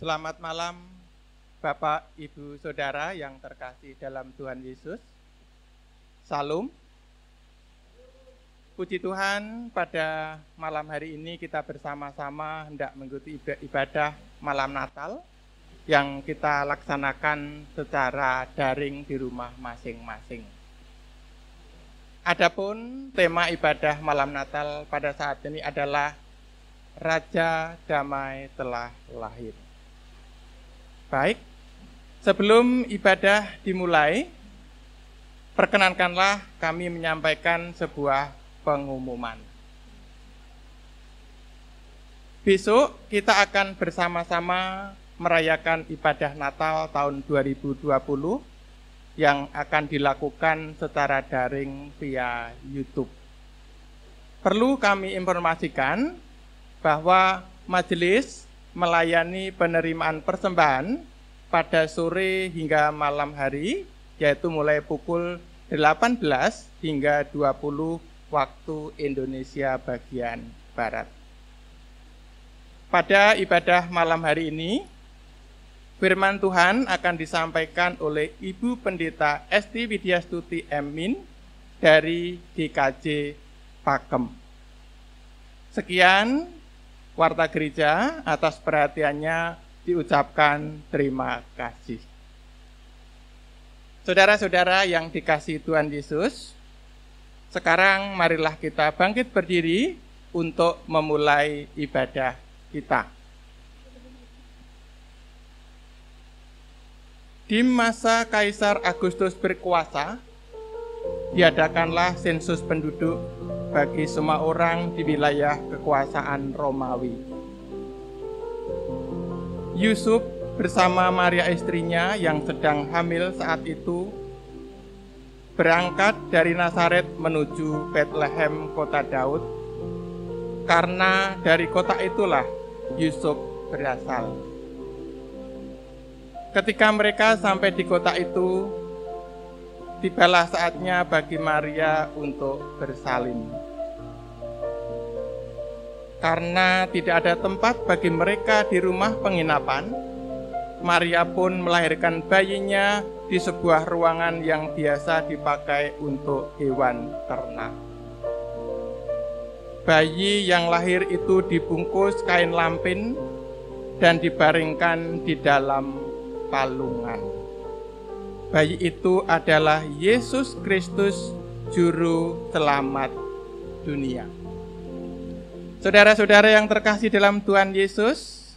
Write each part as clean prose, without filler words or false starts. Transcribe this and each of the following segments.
Selamat malam Bapak, Ibu, Saudara yang terkasih dalam Tuhan Yesus. Salam. Puji Tuhan, pada malam hari ini kita bersama-sama hendak mengikuti ibadah malam Natal yang kita laksanakan secara daring di rumah masing-masing. Adapun tema ibadah malam Natal pada saat ini adalah Raja Damai telah lahir. Baik, sebelum ibadah dimulai, perkenankanlah kami menyampaikan sebuah pengumuman. Besok kita akan bersama-sama merayakan ibadah Natal tahun 2020 yang akan dilakukan secara daring via YouTube. Perlu kami informasikan bahwa majelis melayani penerimaan persembahan pada sore hingga malam hari, yaitu mulai pukul 18 hingga 20 waktu Indonesia bagian Barat. Pada ibadah malam hari ini, firman Tuhan akan disampaikan oleh Ibu Pendeta Esti Widyastuti M.Min dari GKJ Pakem. Sekian Warta Gereja, atas perhatiannya diucapkan terima kasih. Saudara-saudara yang dikasihi Tuhan Yesus, sekarang marilah kita bangkit berdiri untuk memulai ibadah kita. Di masa Kaisar Agustus berkuasa, diadakanlah sensus penduduk bagi semua orang di wilayah kekuasaan Romawi. Yusuf bersama Maria istrinya yang sedang hamil saat itu berangkat dari Nazaret menuju Bethlehem kota Daud, karena dari kota itulah Yusuf berasal. Ketika mereka sampai di kota itu, tibalah saatnya bagi Maria untuk bersalin. Karena tidak ada tempat bagi mereka di rumah penginapan, Maria pun melahirkan bayinya di sebuah ruangan yang biasa dipakai untuk hewan ternak. Bayi yang lahir itu dibungkus kain lampin dan dibaringkan di dalam palungan. Bayi itu adalah Yesus Kristus, Juru Selamat dunia. Saudara-saudara yang terkasih dalam Tuhan Yesus,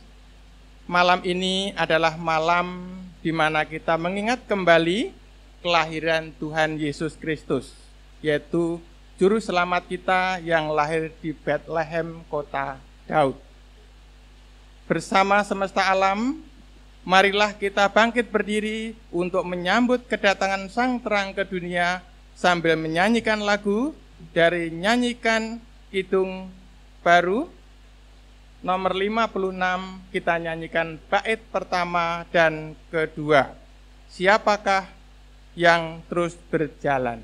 malam ini adalah malam di mana kita mengingat kembali kelahiran Tuhan Yesus Kristus, yaitu Juru Selamat kita yang lahir di Bethlehem kota Daud. Bersama semesta alam, marilah kita bangkit berdiri untuk menyambut kedatangan Sang Terang ke dunia sambil menyanyikan lagu dari Nyanyikan Kidung Baru nomor 56. Kita nyanyikan bait pertama dan kedua. Siapakah yang terus berjalan?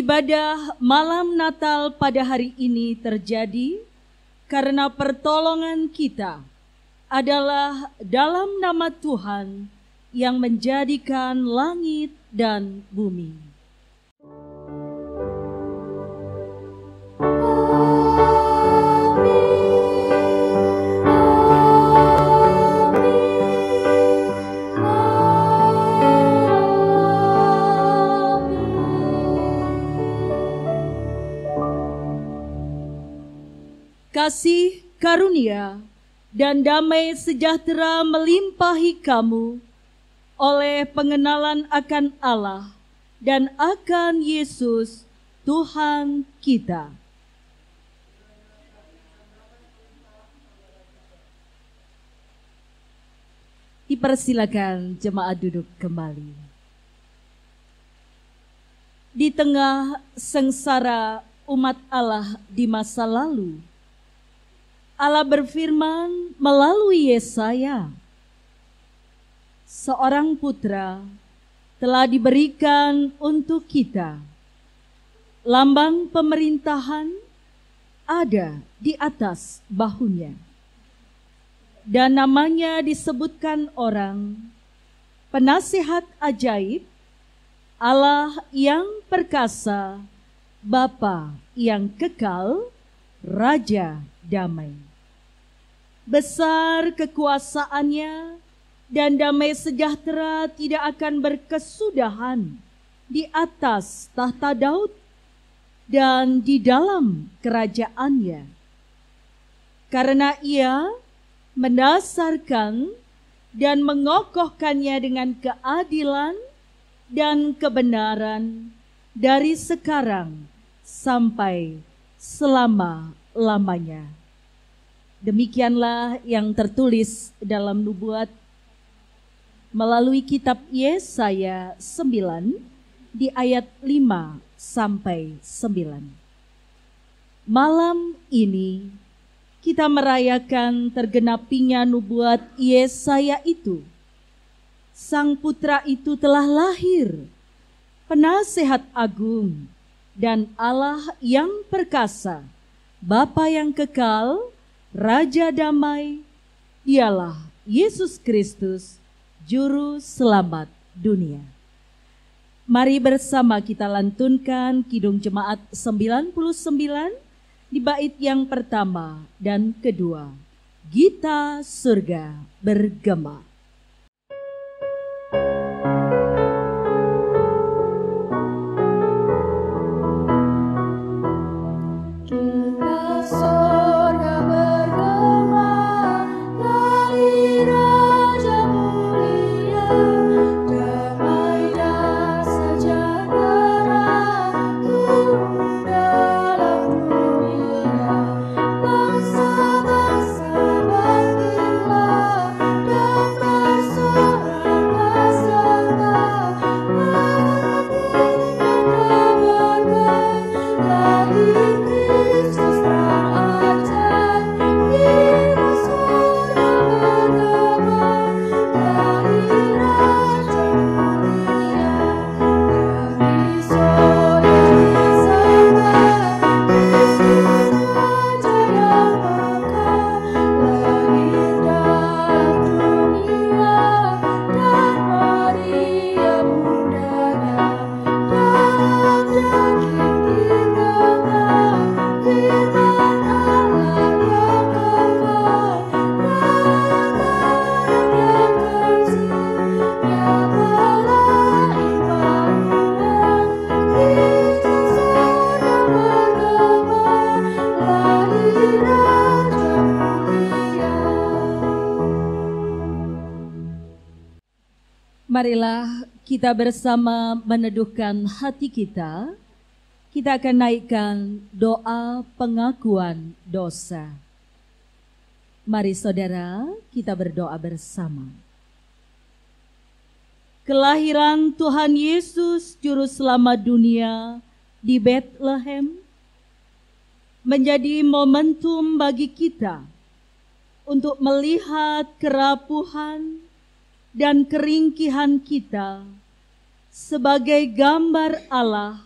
Ibadah malam Natal pada hari ini terjadi karena pertolongan kita adalah dalam nama Tuhan yang menjadikan langit dan bumi. Amin. kasih karunia dan damai sejahtera melimpahi kamu oleh pengenalan akan Allah dan akan Yesus Tuhan kita. Dipersilakan jemaat duduk kembali. Di tengah sengsara umat Allah di masa lalu, Allah berfirman melalui Yesaya, seorang putra telah diberikan untuk kita. Lambang pemerintahan ada di atas bahunya. Dan namanya disebutkan orang, penasihat ajaib, Allah yang perkasa, Bapa yang kekal, Raja damai. Besar kekuasaannya dan damai sejahtera tidak akan berkesudahan di atas tahta Daud dan di dalam kerajaannya. Karena ia mendasarkan dan mengokohkannya dengan keadilan dan kebenaran dari sekarang sampai selama-lamanya. Demikianlah yang tertulis dalam nubuat melalui kitab Yesaya 9 di ayat 5 sampai 9. Malam ini kita merayakan tergenapinya nubuat Yesaya itu. Sang putra itu telah lahir, penasehat agung dan Allah yang perkasa, Bapa yang kekal, Raja damai, dialah Yesus Kristus, Juru Selamat dunia. Mari bersama kita lantunkan Kidung Jemaat 99 di bait yang pertama dan kedua. Gita Surga bergema. Marilah kita bersama meneduhkan hati kita. Kita akan naikkan doa pengakuan dosa. Mari saudara, kita berdoa bersama. Kelahiran Tuhan Yesus Juru Selamat dunia di Bethlehem menjadi momentum bagi kita untuk melihat kerapuhan dan keringkihan kita sebagai gambar Allah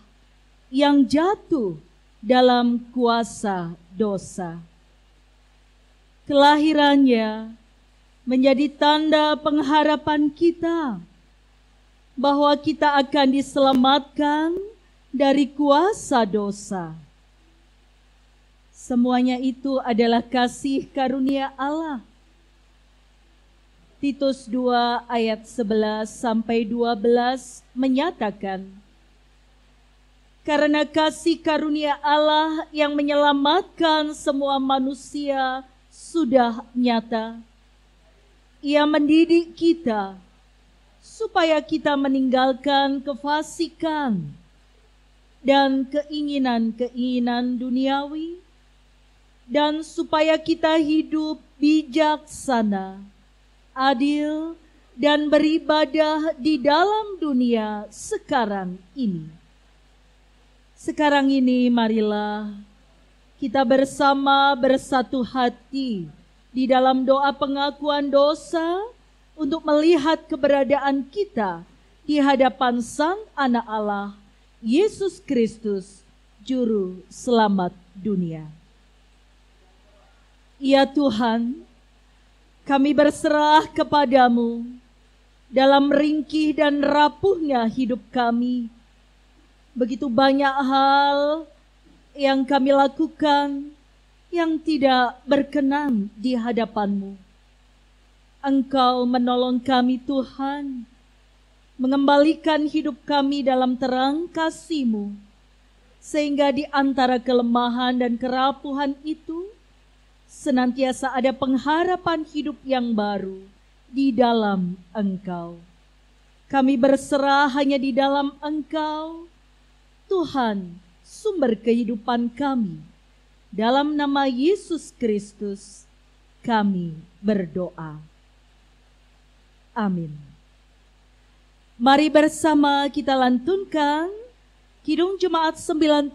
yang jatuh dalam kuasa dosa. Kelahirannya menjadi tanda pengharapan kita bahwa kita akan diselamatkan dari kuasa dosa. Semuanya itu adalah kasih karunia Allah. Titus 2 ayat 11 sampai 12 menyatakan, Karena kasih karunia Allah yang menyelamatkan semua manusia sudah nyata. Ia mendidik kita supaya kita meninggalkan kefasikan dan keinginan-keinginan duniawi, dan supaya kita hidup bijaksana, adil, dan beribadah di dalam dunia sekarang ini. Sekarang ini marilah kita bersama bersatu hati di dalam doa pengakuan dosa untuk melihat keberadaan kita di hadapan Sang Anak Allah, Yesus Kristus, Juru Selamat dunia. Ya Tuhan, kami berserah kepadamu dalam ringkih dan rapuhnya hidup kami. Begitu banyak hal yang kami lakukan yang tidak berkenan di hadapan-Mu. Engkau menolong kami Tuhan, mengembalikan hidup kami dalam terang kasih-Mu, sehingga di antara kelemahan dan kerapuhan itu, senantiasa ada pengharapan hidup yang baru di dalam Engkau. Kami berserah hanya di dalam Engkau, Tuhan, sumber kehidupan kami. Dalam nama Yesus Kristus, kami berdoa. Amin. Mari bersama kita lantunkan Kidung Jemaat 96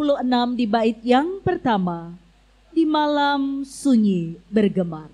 di bait yang pertama, Di Malam Sunyi Bergemar.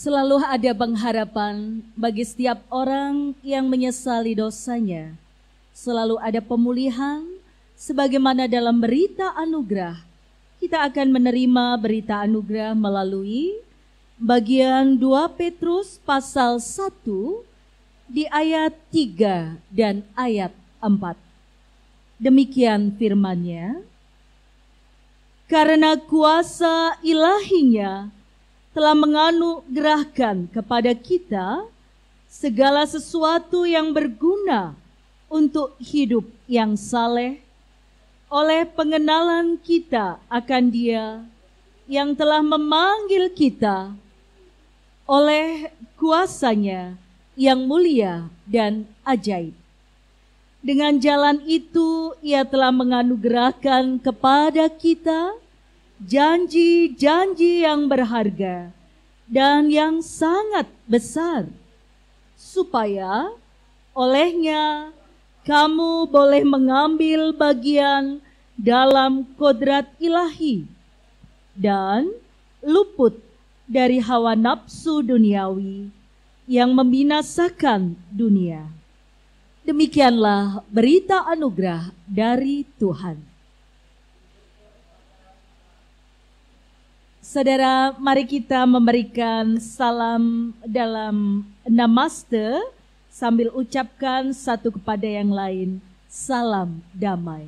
Selalu ada pengharapan bagi setiap orang yang menyesali dosanya. Selalu ada pemulihan, sebagaimana dalam berita anugerah. Kita akan menerima berita anugerah melalui bagian 2 Petrus pasal 1 di ayat 3 dan ayat 4. Demikian firman-Nya. Karena kuasa ilahinya telah menganugerahkan kepada kita segala sesuatu yang berguna untuk hidup yang saleh oleh pengenalan kita akan Dia yang telah memanggil kita oleh kuasa-Nya yang mulia dan ajaib. Dengan jalan itu Ia telah menganugerahkan kepada kita janji-janji yang berharga dan yang sangat besar, supaya olehnya kamu boleh mengambil bagian dalam kodrat ilahi dan luput dari hawa nafsu duniawi yang membinasakan dunia. Demikianlah berita anugerah dari Tuhan. Saudara, mari kita memberikan salam dalam namaste sambil ucapkan satu kepada yang lain, salam damai.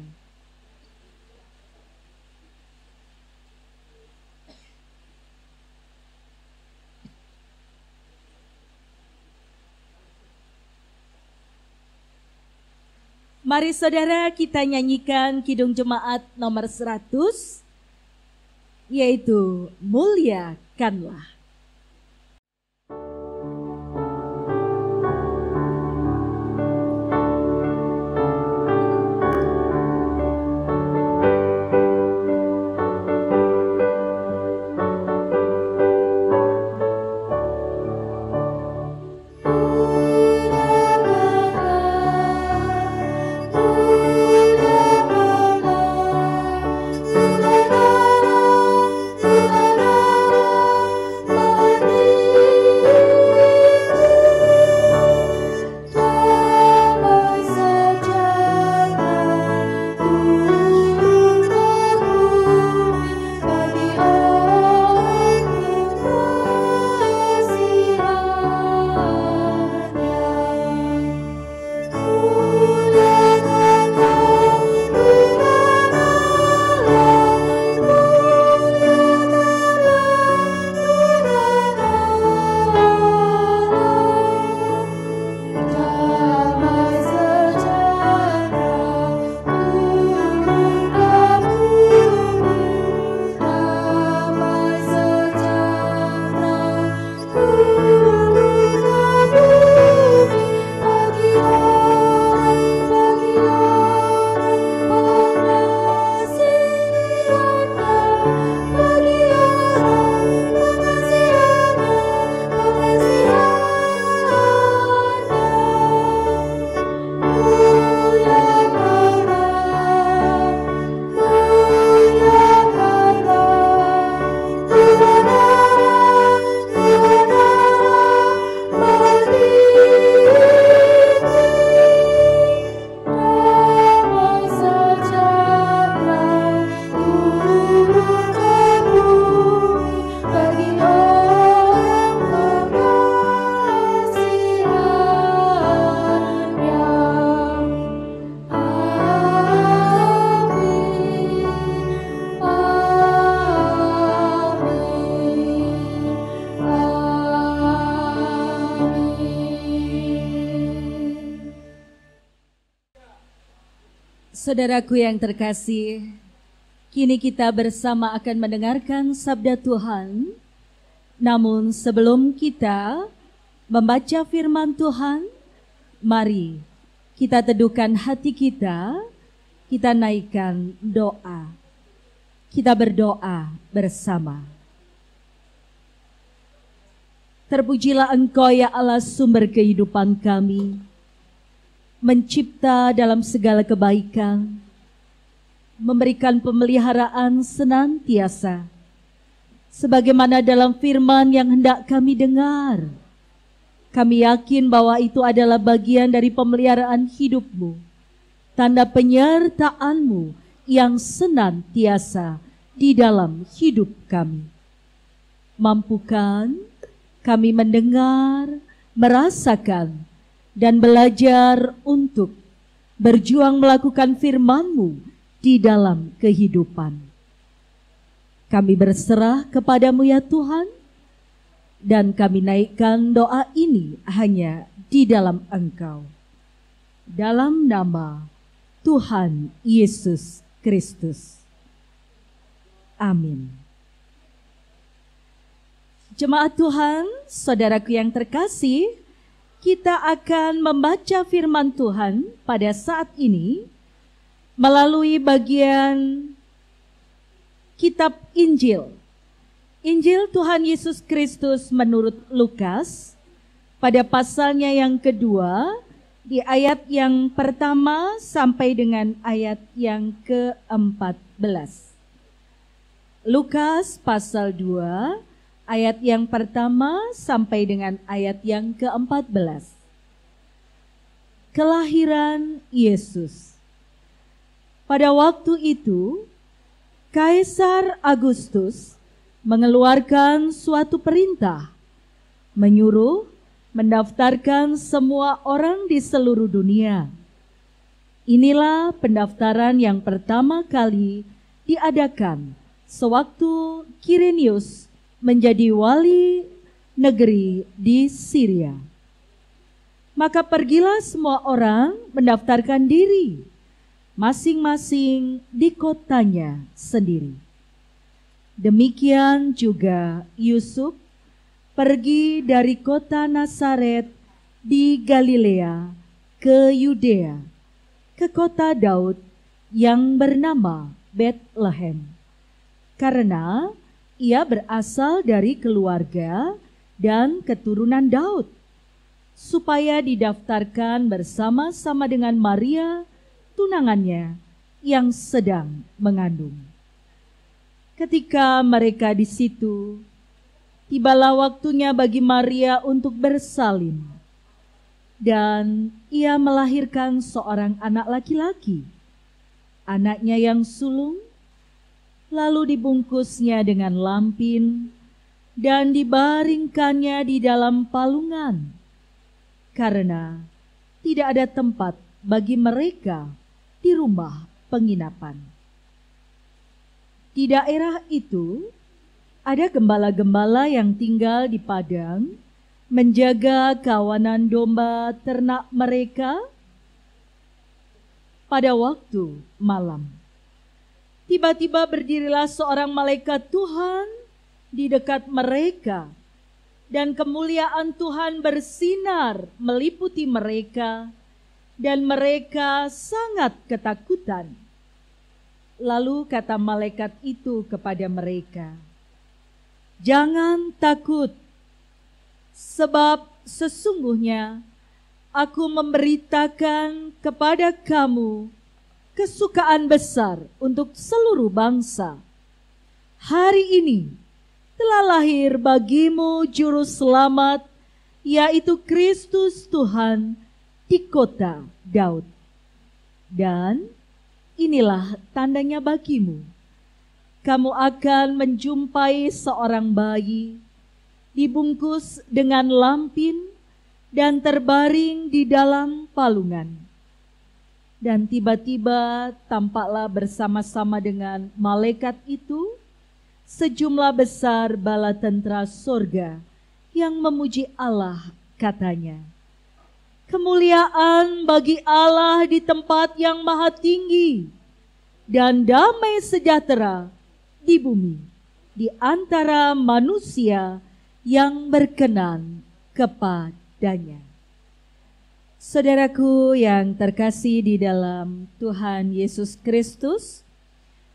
Mari saudara kita nyanyikan Kidung Jemaat nomor 100, yaitu Muliakanlah. Saudaraku yang terkasih, kini kita bersama akan mendengarkan sabda Tuhan. Namun sebelum kita membaca firman Tuhan, mari kita teduhkan hati kita naikkan doa. Kita berdoa bersama. Terpujilah Engkau ya Allah, sumber kehidupan kami, mencipta dalam segala kebaikan, memberikan pemeliharaan senantiasa, sebagaimana dalam firman yang hendak kami dengar. Kami yakin bahwa itu adalah bagian dari pemeliharaan hidup-Mu, tanda penyertaan-Mu yang senantiasa di dalam hidup kami. Mampukan kami mendengar, merasakan, dan belajar untuk berjuang melakukan firman-Mu di dalam kehidupan. Kami berserah kepadamu ya Tuhan, dan kami naikkan doa ini hanya di dalam Engkau. Dalam nama Tuhan Yesus Kristus. Amin. Jemaat Tuhan, saudaraku yang terkasih, kita akan membaca firman Tuhan pada saat ini melalui bagian kitab Injil. Injil Tuhan Yesus Kristus menurut Lukas pada pasalnya yang kedua, di ayat yang pertama sampai dengan ayat yang ke-14. Lukas pasal 2, ayat yang pertama sampai dengan ayat yang ke-14. Kelahiran Yesus. Pada waktu itu, Kaisar Agustus mengeluarkan suatu perintah, menyuruh mendaftarkan semua orang di seluruh dunia. Inilah pendaftaran yang pertama kali diadakan sewaktu Kirenius menjadi wali negeri di Syria. Maka pergilah semua orang mendaftarkan diri, masing-masing di kotanya sendiri. Demikian juga Yusuf pergi dari kota Nazaret di Galilea ke Yudea, ke kota Daud yang bernama Betlehem, karena ia berasal dari keluarga dan keturunan Daud, supaya didaftarkan bersama-sama dengan Maria, tunangannya, yang sedang mengandung. Ketika mereka di situ, tibalah waktunya bagi Maria untuk bersalin, dan ia melahirkan seorang anak laki-laki, anaknya yang sulung. Lalu dibungkusnya dengan lampin dan dibaringkannya di dalam palungan, karena tidak ada tempat bagi mereka di rumah penginapan. Di daerah itu ada gembala-gembala yang tinggal di padang, menjaga kawanan domba ternak mereka pada waktu malam. Tiba-tiba berdirilah seorang malaikat Tuhan di dekat mereka, dan kemuliaan Tuhan bersinar meliputi mereka, dan mereka sangat ketakutan. Lalu kata malaikat itu kepada mereka, "Jangan takut, sebab sesungguhnya aku memberitakan kepada kamu kesukaan besar untuk seluruh bangsa. Hari ini telah lahir bagimu juru selamat, yaitu Kristus Tuhan di kota Daud. Dan inilah tandanya bagimu. Kamu akan menjumpai seorang bayi dibungkus dengan lampin dan terbaring di dalam palungan." Dan tiba-tiba tampaklah bersama-sama dengan malaikat itu sejumlah besar bala tentara sorga yang memuji Allah, katanya, kemuliaan bagi Allah di tempat yang maha tinggi, dan damai sejahtera di bumi di antara manusia yang berkenan kepadanya. Saudaraku yang terkasih di dalam Tuhan Yesus Kristus,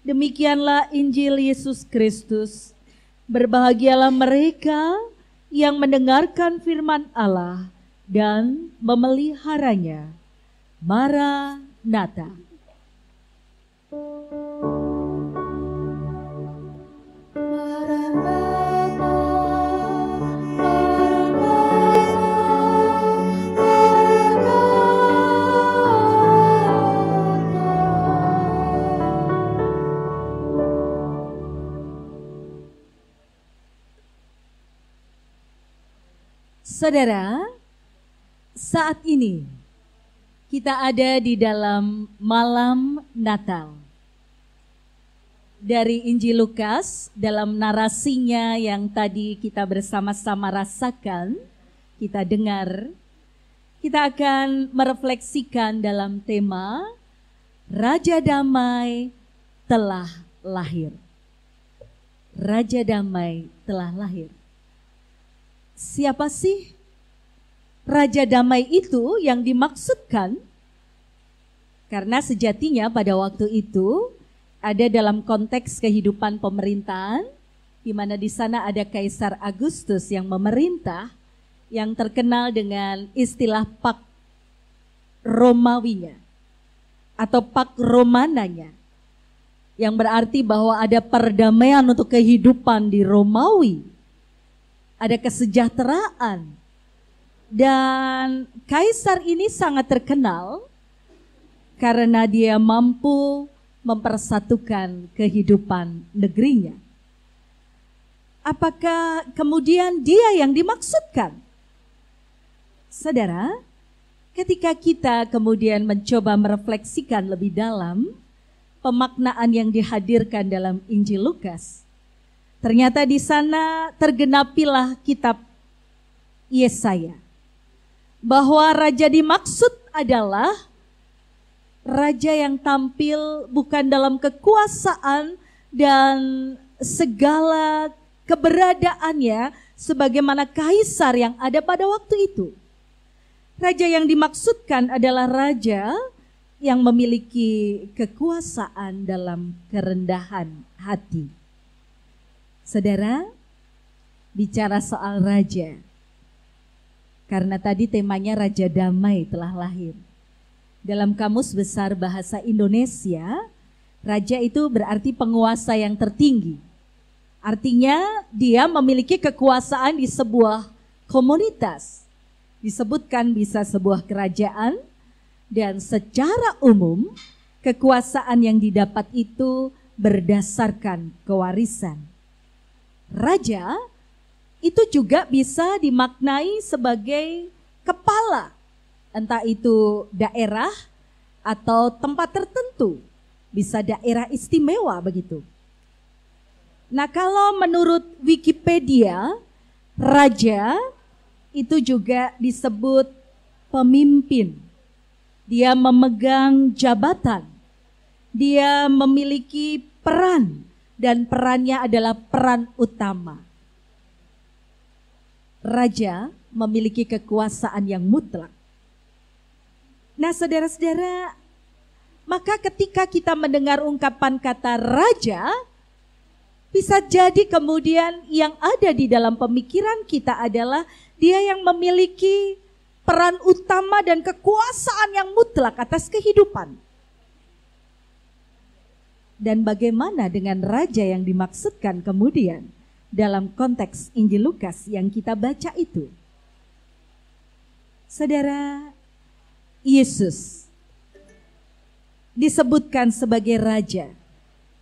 demikianlah Injil Yesus Kristus. Berbahagialah mereka yang mendengarkan firman Allah dan memeliharanya. Maranatha. Saudara, saat ini kita ada di dalam malam Natal. Dari Injil Lukas, dalam narasinya yang tadi kita bersama-sama rasakan, kita dengar, kita akan merefleksikan dalam tema Raja Damai telah lahir. Raja Damai telah lahir. Siapa sih Raja Damai itu yang dimaksudkan? Karena sejatinya pada waktu itu ada dalam konteks kehidupan pemerintahan, di mana di sana ada Kaisar Agustus yang memerintah, yang terkenal dengan istilah Pak Romawinya atau Pak Romananya, yang berarti bahwa ada perdamaian untuk kehidupan di Romawi. Ada kesejahteraan, dan kaisar ini sangat terkenal karena dia mampu mempersatukan kehidupan negerinya. Apakah kemudian dia yang dimaksudkan? Saudara, ketika kita kemudian mencoba merefleksikan lebih dalam pemaknaan yang dihadirkan dalam Injil Lukas, ternyata di sana tergenapilah kitab Yesaya, bahwa raja dimaksud adalah raja yang tampil bukan dalam kekuasaan dan segala keberadaannya sebagaimana kaisar yang ada pada waktu itu. Raja yang dimaksudkan adalah raja yang memiliki kekuasaan dalam kerendahan hati. Saudara, bicara soal raja, karena tadi temanya Raja Damai telah lahir. Dalam Kamus Besar Bahasa Indonesia, raja itu berarti penguasa yang tertinggi. Artinya dia memiliki kekuasaan di sebuah komunitas. Disebutkan bisa sebuah kerajaan, dan secara umum kekuasaan yang didapat itu berdasarkan kewarisan. Raja itu juga bisa dimaknai sebagai kepala, entah itu daerah atau tempat tertentu, bisa daerah istimewa begitu. Nah, kalau menurut Wikipedia, raja itu juga disebut pemimpin. Dia memegang jabatan, dia memiliki peran, dan perannya adalah peran utama. Raja memiliki kekuasaan yang mutlak. Nah, saudara-saudara, maka ketika kita mendengar ungkapan kata raja, bisa jadi kemudian yang ada di dalam pemikiran kita adalah dia yang memiliki peran utama dan kekuasaan yang mutlak atas kehidupan. Dan bagaimana dengan raja yang dimaksudkan kemudian dalam konteks Injil Lukas yang kita baca itu? Saudara, Yesus disebutkan sebagai raja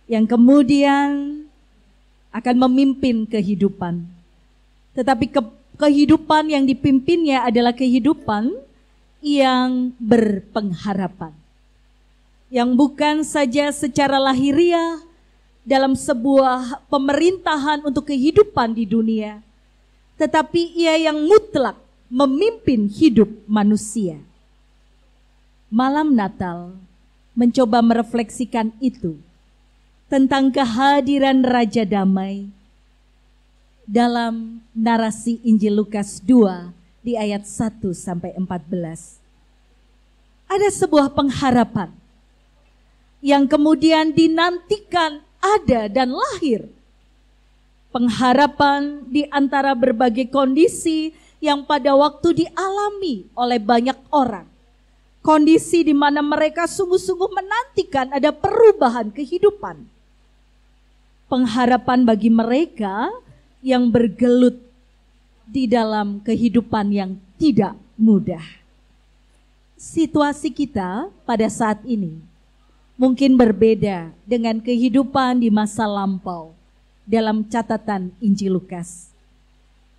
yang kemudian akan memimpin kehidupan. Tetapi kehidupan yang dipimpinnya adalah kehidupan yang berpengharapan. Yang bukan saja secara lahiriah dalam sebuah pemerintahan untuk kehidupan di dunia, tetapi ia yang mutlak memimpin hidup manusia. Malam Natal mencoba merefleksikan itu, tentang kehadiran Raja Damai dalam narasi Injil Lukas 2 di ayat 1-14. Ada sebuah pengharapan yang kemudian dinantikan ada dan lahir. Pengharapan di antara berbagai kondisi yang pada waktu dialami oleh banyak orang. Kondisi di mana mereka sungguh-sungguh menantikan ada perubahan kehidupan. Pengharapan bagi mereka yang bergelut di dalam kehidupan yang tidak mudah. Situasi kita pada saat ini mungkin berbeda dengan kehidupan di masa lampau dalam catatan Injil Lukas.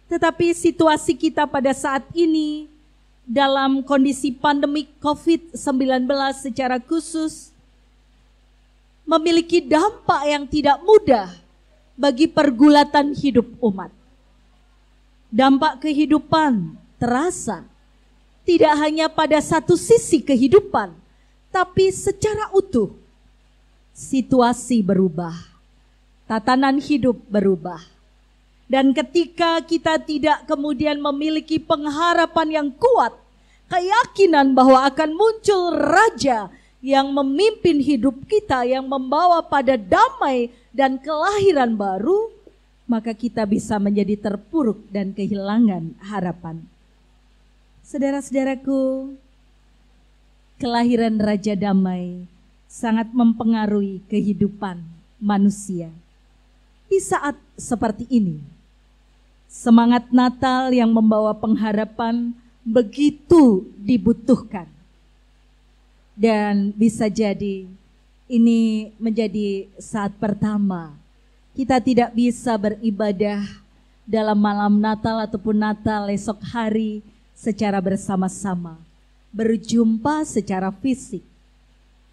Tetapi situasi kita pada saat ini dalam kondisi pandemi COVID-19 secara khusus memiliki dampak yang tidak mudah bagi pergulatan hidup umat. Dampak kehidupan terasa tidak hanya pada satu sisi kehidupan, tapi secara utuh. Situasi berubah, tatanan hidup berubah. Dan ketika kita tidak kemudian memiliki pengharapan yang kuat, keyakinan bahwa akan muncul raja yang memimpin hidup kita, yang membawa pada damai dan kelahiran baru, maka kita bisa menjadi terpuruk dan kehilangan harapan. Saudara-saudaraku, kelahiran Raja Damai sangat mempengaruhi kehidupan manusia. Di saat seperti ini, semangat Natal yang membawa pengharapan begitu dibutuhkan. Dan bisa jadi ini menjadi saat pertama kita tidak bisa beribadah dalam malam Natal ataupun Natal esok hari secara bersama-sama, berjumpa secara fisik.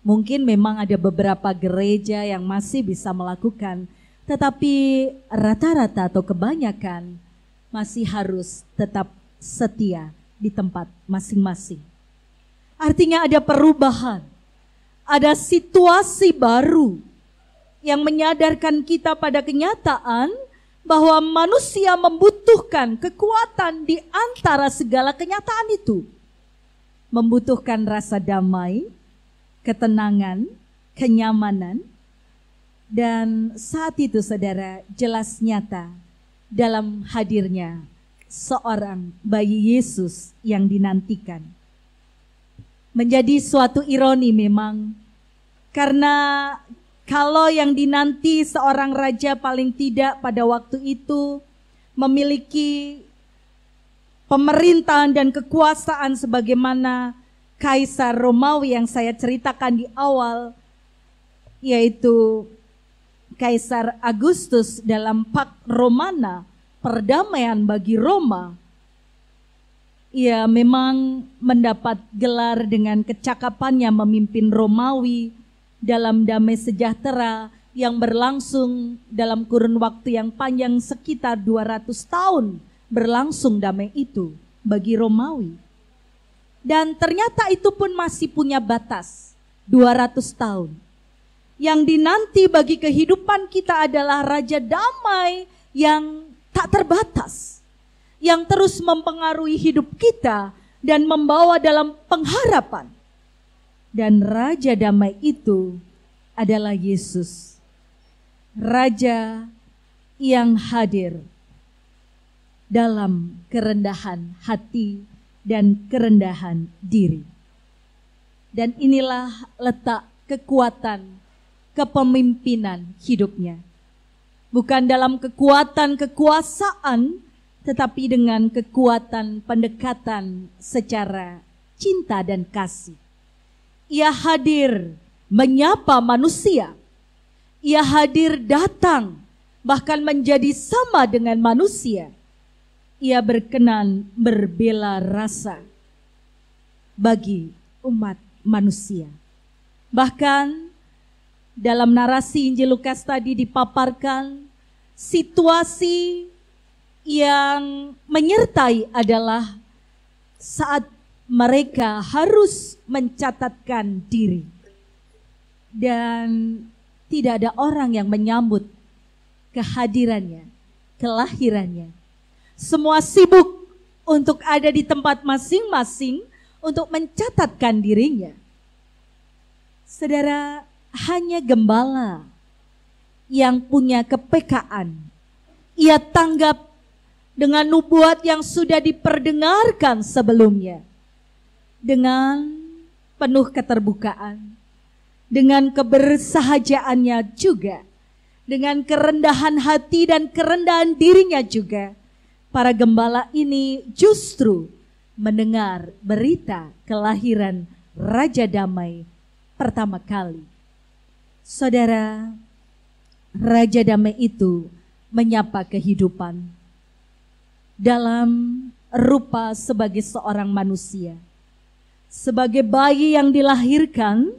Mungkin memang ada beberapa gereja yang masih bisa melakukan, tetapi rata-rata atau kebanyakan masih harus tetap setia di tempat masing-masing. Artinya ada perubahan, ada situasi baru yang menyadarkan kita pada kenyataan bahwa manusia membutuhkan kekuatan di antara segala kenyataan itu. Membutuhkan rasa damai, ketenangan, kenyamanan, dan saat itu saudara jelas nyata dalam hadirnya seorang bayi Yesus yang dinantikan. Menjadi suatu ironi memang, karena kalau yang dinanti seorang raja paling tidak pada waktu itu memiliki pemerintahan dan kekuasaan sebagaimana Kaisar Romawi yang saya ceritakan di awal, yaitu Kaisar Agustus dalam Pax Romana, perdamaian bagi Roma. Ia memang mendapat gelar dengan kecakapannya memimpin Romawi dalam damai sejahtera yang berlangsung dalam kurun waktu yang panjang sekitar 200 tahun berlangsung damai itu bagi Romawi. Dan ternyata itu pun masih punya batas 200 tahun. Yang dinanti bagi kehidupan kita adalah Raja Damai yang tak terbatas, yang terus mempengaruhi hidup kita dan membawa dalam pengharapan. Dan Raja Damai itu adalah Yesus, Raja yang hadir dalam kerendahan hati dan kerendahan diri. Dan inilah letak kekuatan kepemimpinan hidupnya. Bukan dalam kekuatan kekuasaan, tetapi dengan kekuatan pendekatan secara cinta dan kasih. Ia hadir menyapa manusia. Ia hadir datang bahkan menjadi sama dengan manusia. Ia berkenan berbela rasa bagi umat manusia. Bahkan dalam narasi Injil Lukas tadi dipaparkan situasi yang menyertai adalah saat mereka harus mencatatkan diri. Dan tidak ada orang yang menyambut kehadirannya, kelahirannya. Semua sibuk untuk ada di tempat masing-masing untuk mencatatkan dirinya. Saudara, hanya gembala yang punya kepekaan. Ia tanggap dengan nubuat yang sudah diperdengarkan sebelumnya. Dengan penuh keterbukaan, dengan kebersahajaannya juga, dengan kerendahan hati dan kerendahan dirinya juga, para gembala ini justru mendengar berita kelahiran Raja Damai pertama kali. Saudara, Raja Damai itu menyapa kehidupan dalam rupa sebagai seorang manusia, sebagai bayi yang dilahirkan,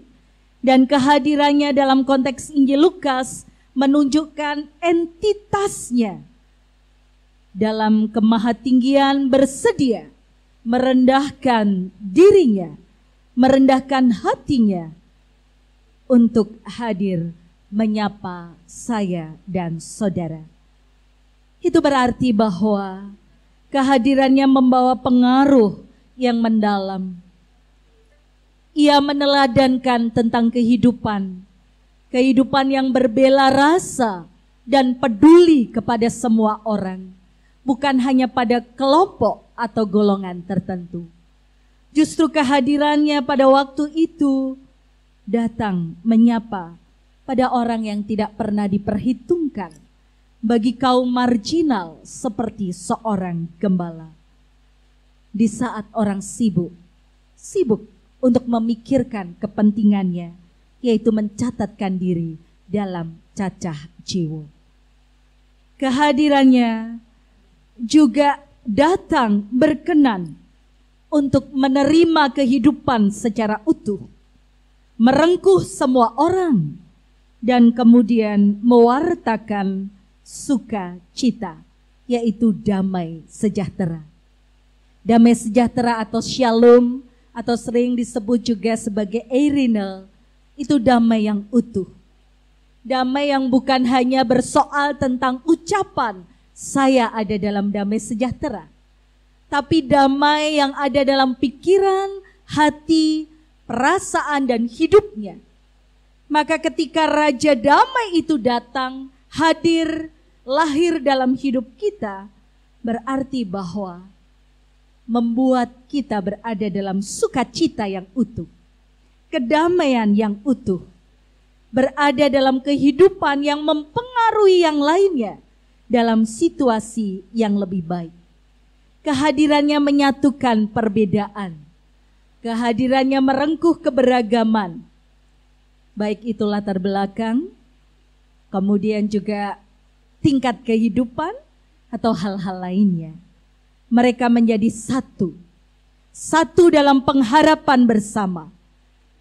dan kehadirannya dalam konteks Injil Lukas menunjukkan entitasnya dalam kemahatinggian bersedia merendahkan dirinya, merendahkan hatinya untuk hadir menyapa saya dan saudara. Itu berarti bahwa kehadirannya membawa pengaruh yang mendalam. Ia meneladankan tentang kehidupan yang berbela rasa dan peduli kepada semua orang, bukan hanya pada kelompok atau golongan tertentu. Justru kehadirannya pada waktu itu datang menyapa pada orang yang tidak pernah diperhitungkan, bagi kaum marginal seperti seorang gembala. Di saat orang sibuk untuk memikirkan kepentingannya, yaitu mencatatkan diri dalam cacah jiwa. Kehadirannya juga datang berkenan untuk menerima kehidupan secara utuh, merengkuh semua orang, dan kemudian mewartakan sukacita, yaitu damai sejahtera. Damai sejahtera atau shalom, atau sering disebut juga sebagai eirene, itu damai yang utuh. Damai yang bukan hanya bersoal tentang ucapan, saya ada dalam damai sejahtera, tapi damai yang ada dalam pikiran, hati, perasaan, dan hidupnya. Maka ketika Raja Damai itu datang, hadir, lahir dalam hidup kita, berarti bahwa membuat kita berada dalam sukacita yang utuh, kedamaian yang utuh, berada dalam kehidupan yang mempengaruhi yang lainnya dalam situasi yang lebih baik. Kehadirannya menyatukan perbedaan, kehadirannya merengkuh keberagaman, baik itu latar belakang, kemudian juga tingkat kehidupan atau hal-hal lainnya. Mereka menjadi satu dalam pengharapan bersama.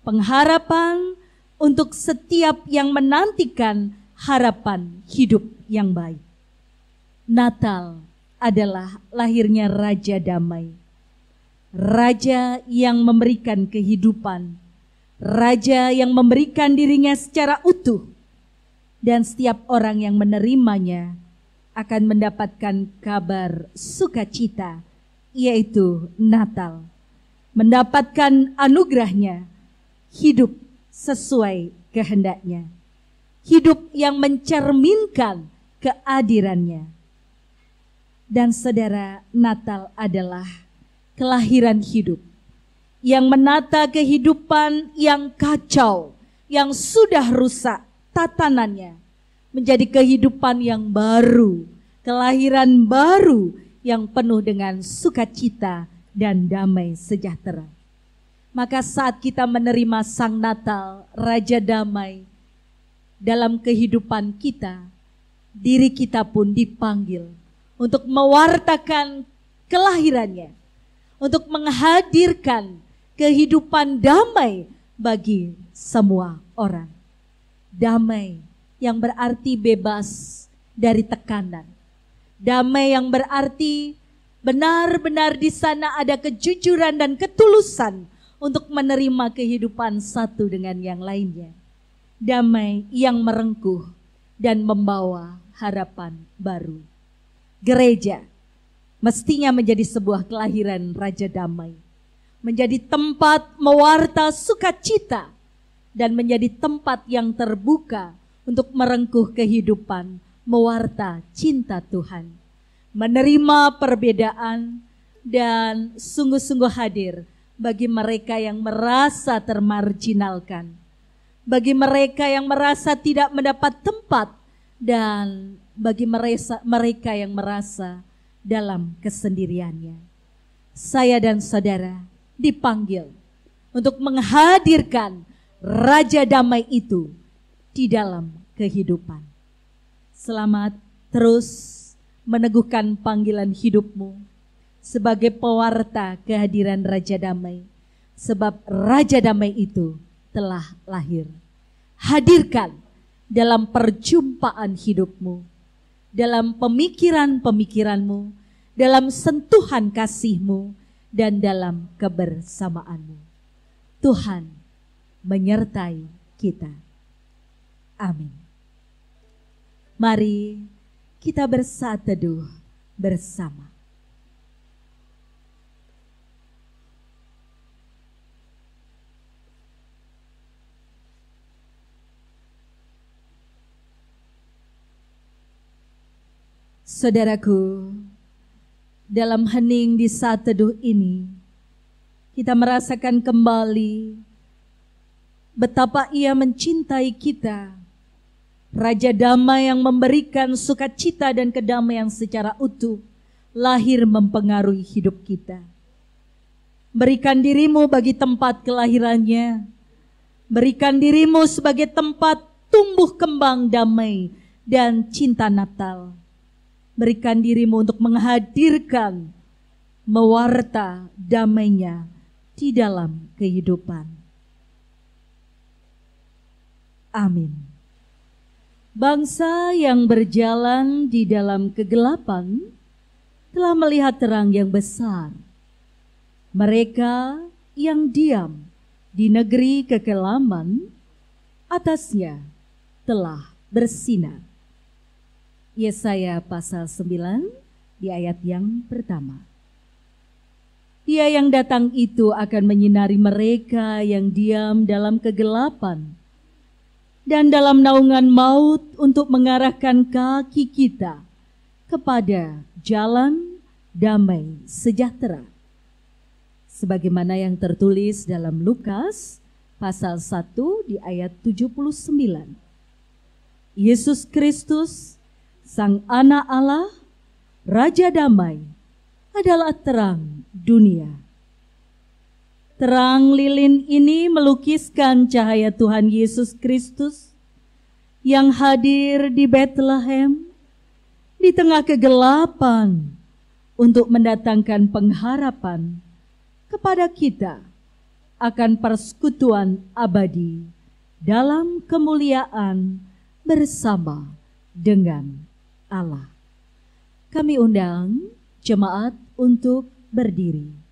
Pengharapan untuk setiap yang menantikan harapan hidup yang baik. Natal adalah lahirnya Raja Damai. Raja yang memberikan kehidupan. Raja yang memberikan dirinya secara utuh. Dan setiap orang yang menerimanya akan mendapatkan kabar sukacita, yaitu Natal. Mendapatkan anugerahnya, hidup sesuai kehendaknya. Hidup yang mencerminkan keadilannya. Dan saudara, Natal adalah kelahiran hidup yang menata kehidupan yang kacau, yang sudah rusak tatanannya, menjadi kehidupan yang baru, kelahiran baru yang penuh dengan sukacita dan damai sejahtera. Maka saat kita menerima Sang Natal, Raja Damai, dalam kehidupan kita, diri kita pun dipanggil untuk mewartakan kelahirannya, untuk menghadirkan kehidupan damai bagi semua orang. Damai yang berarti bebas dari tekanan. Damai yang berarti Benar-benar di sana ada kejujuran dan ketulusan untuk menerima kehidupan satu dengan yang lainnya. Damai yang merengkuh dan membawa harapan baru. Gereja mestinya menjadi sebuah kelahiran Raja Damai. Menjadi tempat mewarta sukacita dan menjadi tempat yang terbuka untuk merengkuh kehidupan, mewarta cinta Tuhan. Menerima perbedaan dan sungguh-sungguh hadir bagi mereka yang merasa termarginalkan, bagi mereka yang merasa tidak mendapat tempat, dan bagi mereka yang merasa dalam kesendiriannya. Saya dan saudara dipanggil untuk menghadirkan Raja Damai itu di dalam kehidupan. Selamat terus meneguhkan panggilan hidupmu sebagai pewarta kehadiran Raja Damai, sebab Raja Damai itu telah lahir. Hadirkan dalam perjumpaan hidupmu, dalam pemikiran-pemikiranmu, dalam sentuhan kasihmu, dan dalam kebersamaanmu. Tuhan menyertai kita. Amin. Mari kita bersaat teduh bersama. Saudaraku, dalam hening di saat teduh ini, kita merasakan kembali betapa Ia mencintai kita. Raja Damai yang memberikan sukacita dan kedamaian secara utuh, lahir mempengaruhi hidup kita. Berikan dirimu bagi tempat kelahirannya. Berikan dirimu sebagai tempat tumbuh kembang damai dan cinta Natal. Berikan dirimu untuk menghadirkan, mewarta damainya di dalam kehidupan. Amin. Bangsa yang berjalan di dalam kegelapan telah melihat terang yang besar. Mereka yang diam di negeri kekelaman, atasnya telah bersinar. Yesaya pasal 9 di ayat yang pertama. Dia yang datang itu akan menyinari mereka yang diam dalam kegelapan dan dalam naungan maut, untuk mengarahkan kaki kita kepada jalan damai sejahtera. Sebagaimana yang tertulis dalam Lukas pasal 1 di ayat 79. Yesus Kristus, Sang Anak Allah, Raja Damai, adalah terang dunia. Terang lilin ini melukiskan cahaya Tuhan Yesus Kristus yang hadir di Bethlehem di tengah kegelapan untuk mendatangkan pengharapan kepada kita akan persekutuan abadi dalam kemuliaan bersama dengan Allah. Kami undang jemaat untuk berdiri.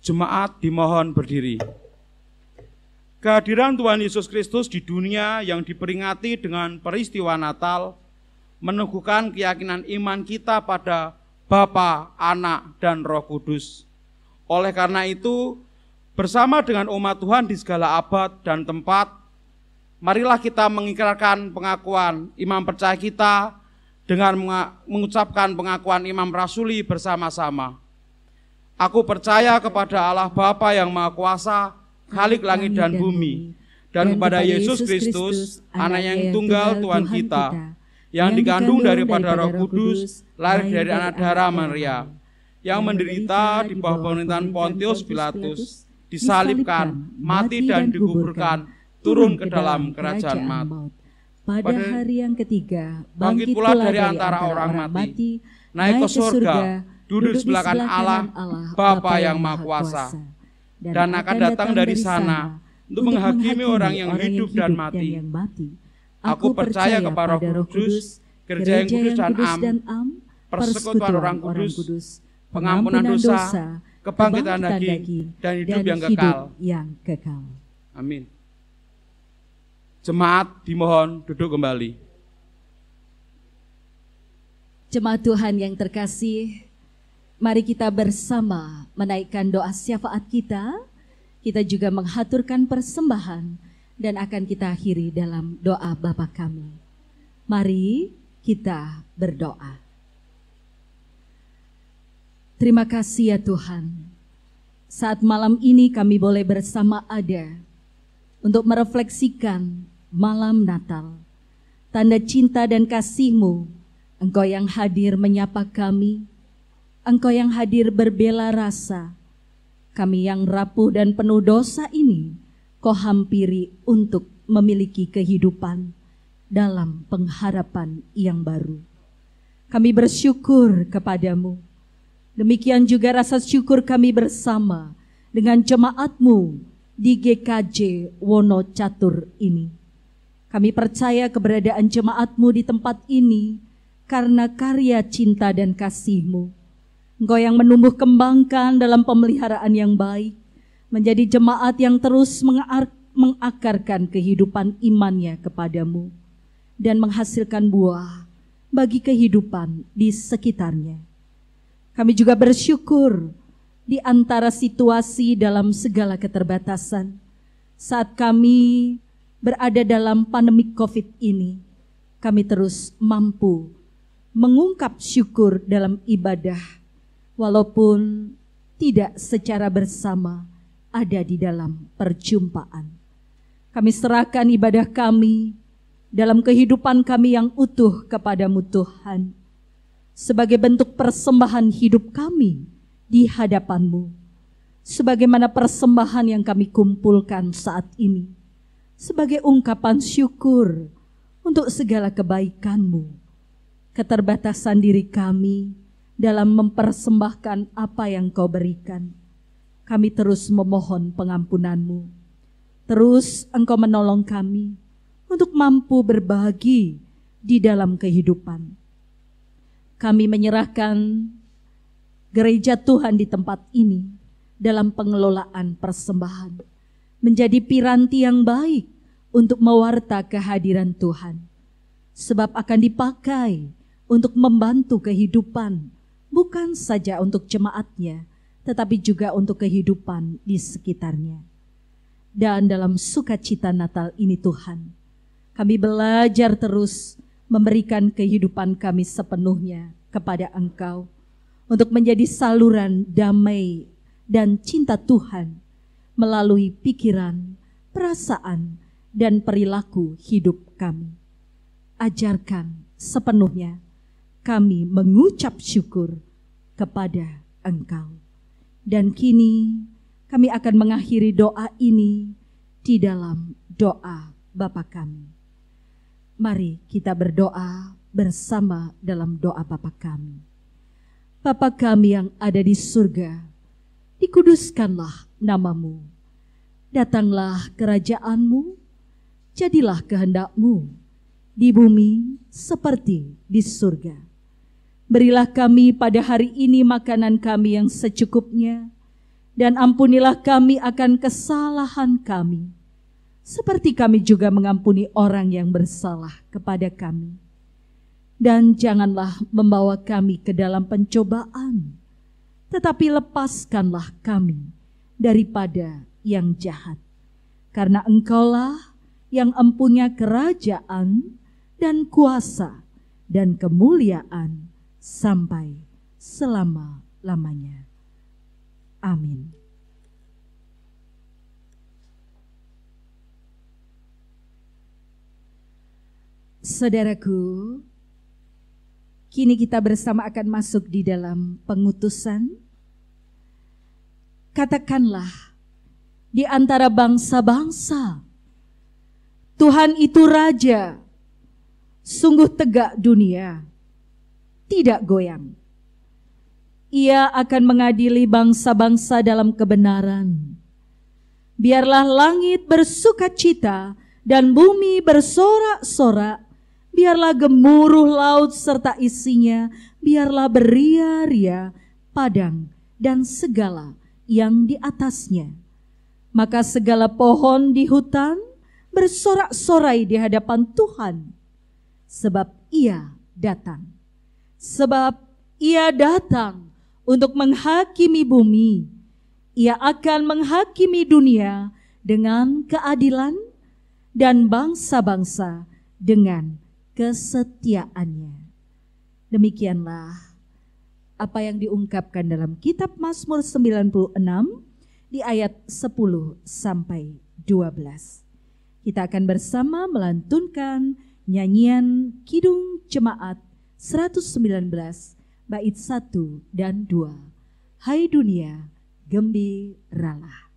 Jemaat dimohon berdiri. Kehadiran Tuhan Yesus Kristus di dunia yang diperingati dengan peristiwa Natal meneguhkan keyakinan iman kita pada Bapa, Anak, dan Roh Kudus. Oleh karena itu, bersama dengan umat Tuhan di segala abad dan tempat, marilah kita mengikrarkan pengakuan iman percaya kita dengan mengucapkan pengakuan iman rasuli bersama-sama. Aku percaya kepada Allah Bapa yang Maha Kuasa, Khalik langit dan bumi, dan kepada Yesus Kristus, Anak yang tunggal Tuhan kita, yang dikandung daripada Roh Kudus, lahir dari anak darah Maria, yang menderita di bawah pemerintahan Pontius Pilatus, disalibkan, mati dan dikuburkan, turun ke dalam kerajaan maut. Pada hari yang ketiga, bangkit pula dari antara orang mati, naik ke surga, duduk sebelah kanan Allah, Bapa yang Maha Kuasa, dan akan datang dari sana untuk menghakimi orang yang hidup dan mati. Aku percaya kepada Roh Kudus, gereja yang kudus dan am, persekutuan orang kudus, pengampunan dosa, kebangkitan daging, dan hidup yang kekal. Amin. Jemaat dimohon duduk kembali. Jemaat Tuhan yang terkasih, mari kita bersama menaikkan doa syafaat kita. Kita juga menghaturkan persembahan dan akan kita akhiri dalam doa Bapa kami. Mari kita berdoa. Terima kasih ya Tuhan. Saat malam ini kami boleh bersama ada untuk merefleksikan malam Natal. Tanda cinta dan kasih-Mu, Engkau yang hadir menyapa kami, Engkau yang hadir berbela rasa, kami yang rapuh dan penuh dosa ini, Kau hampiri untuk memiliki kehidupan dalam pengharapan yang baru. Kami bersyukur kepadamu. Demikian juga rasa syukur kami bersama dengan jemaat-Mu di GKJ Wonocatur ini. Kami percaya keberadaan jemaat-Mu di tempat ini karena karya cinta dan kasih-Mu. Engkau yang menumbuh kembangkan dalam pemeliharaan yang baik, menjadi jemaat yang terus mengakarkan kehidupan imannya kepadamu, dan menghasilkan buah bagi kehidupan di sekitarnya. Kami juga bersyukur di antara situasi dalam segala keterbatasan, saat kami berada dalam pandemi COVID ini, kami terus mampu mengungkap syukur dalam ibadah, walaupun tidak secara bersama ada di dalam perjumpaan. Kami serahkan ibadah kami dalam kehidupan kami yang utuh kepadamu Tuhan, sebagai bentuk persembahan hidup kami di hadapan-Mu, sebagaimana persembahan yang kami kumpulkan saat ini, sebagai ungkapan syukur untuk segala kebaikan-Mu. Keterbatasan diri kami dalam mempersembahkan apa yang Kau berikan, kami terus memohon pengampunan-Mu. Terus Engkau menolong kami untuk mampu berbagi di dalam kehidupan. Kami menyerahkan gereja Tuhan di tempat ini dalam pengelolaan persembahan, menjadi piranti yang baik untuk mewarta kehadiran Tuhan, sebab akan dipakai untuk membantu kehidupan, bukan saja untuk jemaatnya, tetapi juga untuk kehidupan di sekitarnya. Dan dalam sukacita Natal ini Tuhan, kami belajar terus memberikan kehidupan kami sepenuhnya kepada Engkau, untuk menjadi saluran damai dan cinta Tuhan melalui pikiran, perasaan, dan perilaku hidup kami. Ajarkan sepenuhnya kami mengucap syukur kepada Engkau. Dan kini kami akan mengakhiri doa ini di dalam doa Bapa kami. Mari kita berdoa bersama dalam doa Bapa kami. Bapa kami yang ada di surga, dikuduskanlah nama-Mu. Datanglah kerajaan-Mu, jadilah kehendak-Mu di bumi seperti di surga. Berilah kami pada hari ini makanan kami yang secukupnya, dan ampunilah kami akan kesalahan kami, seperti kami juga mengampuni orang yang bersalah kepada kami. Dan janganlah membawa kami ke dalam pencobaan, tetapi lepaskanlah kami daripada yang jahat. Karena Engkaulah yang empunya kerajaan dan kuasa dan kemuliaan sampai selama-lamanya. Amin. Saudaraku, kini kita bersama akan masuk di dalam pengutusan. Katakanlah di antara bangsa-bangsa, Tuhan itu Raja, sungguh tegak dunia, tidak goyang. Ia akan mengadili bangsa-bangsa dalam kebenaran. Biarlah langit bersukacita dan bumi bersorak-sorak. Biarlah gemuruh laut serta isinya. Biarlah beria-ria padang dan segala yang di atasnya. Maka segala pohon di hutan bersorak-sorai di hadapan Tuhan. Sebab Ia datang. Sebab Ia datang untuk menghakimi bumi. Ia akan menghakimi dunia dengan keadilan dan bangsa-bangsa dengan kesetiaannya. Demikianlah apa yang diungkapkan dalam kitab Mazmur 96 di ayat 10 sampai 12. Kita akan bersama melantunkan nyanyian Kidung Jemaat 119 bait 1 dan 2. Hai dunia, gembiralah.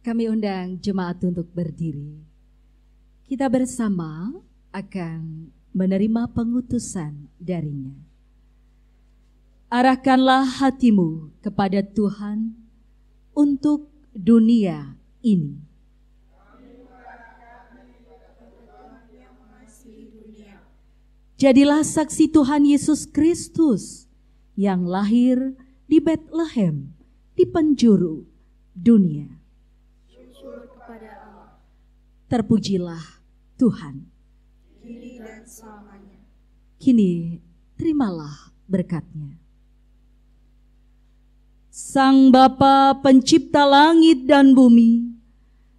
Kami undang jemaat untuk berdiri. Kita bersama akan menerima pengutusan darinya. Arahkanlah hatimu kepada Tuhan untuk dunia ini. Jadilah saksi Tuhan Yesus Kristus yang lahir di Bethlehem di penjuru dunia. Terpujilah Tuhan. Kini dan selamanya. Kini terimalah berkat-Nya. Sang Bapa pencipta langit dan bumi,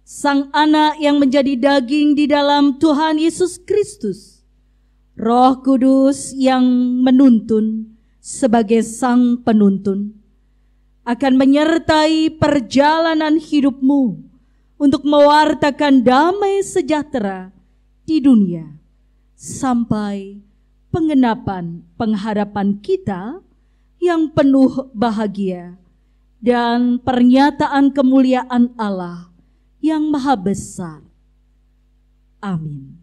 Sang Anak yang menjadi daging di dalam Tuhan Yesus Kristus, Roh Kudus yang menuntun sebagai Sang Penuntun, akan menyertai perjalanan hidupmu untuk mewartakan damai sejahtera di dunia sampai penggenapan pengharapan kita yang penuh bahagia dan pernyataan kemuliaan Allah yang maha besar. Amin.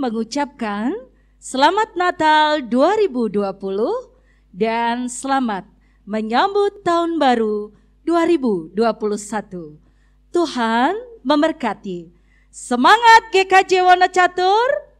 Mengucapkan Selamat Natal 2020 dan selamat menyambut Tahun Baru 2021. Tuhan memberkati. Semangat GKJ Wonocatur.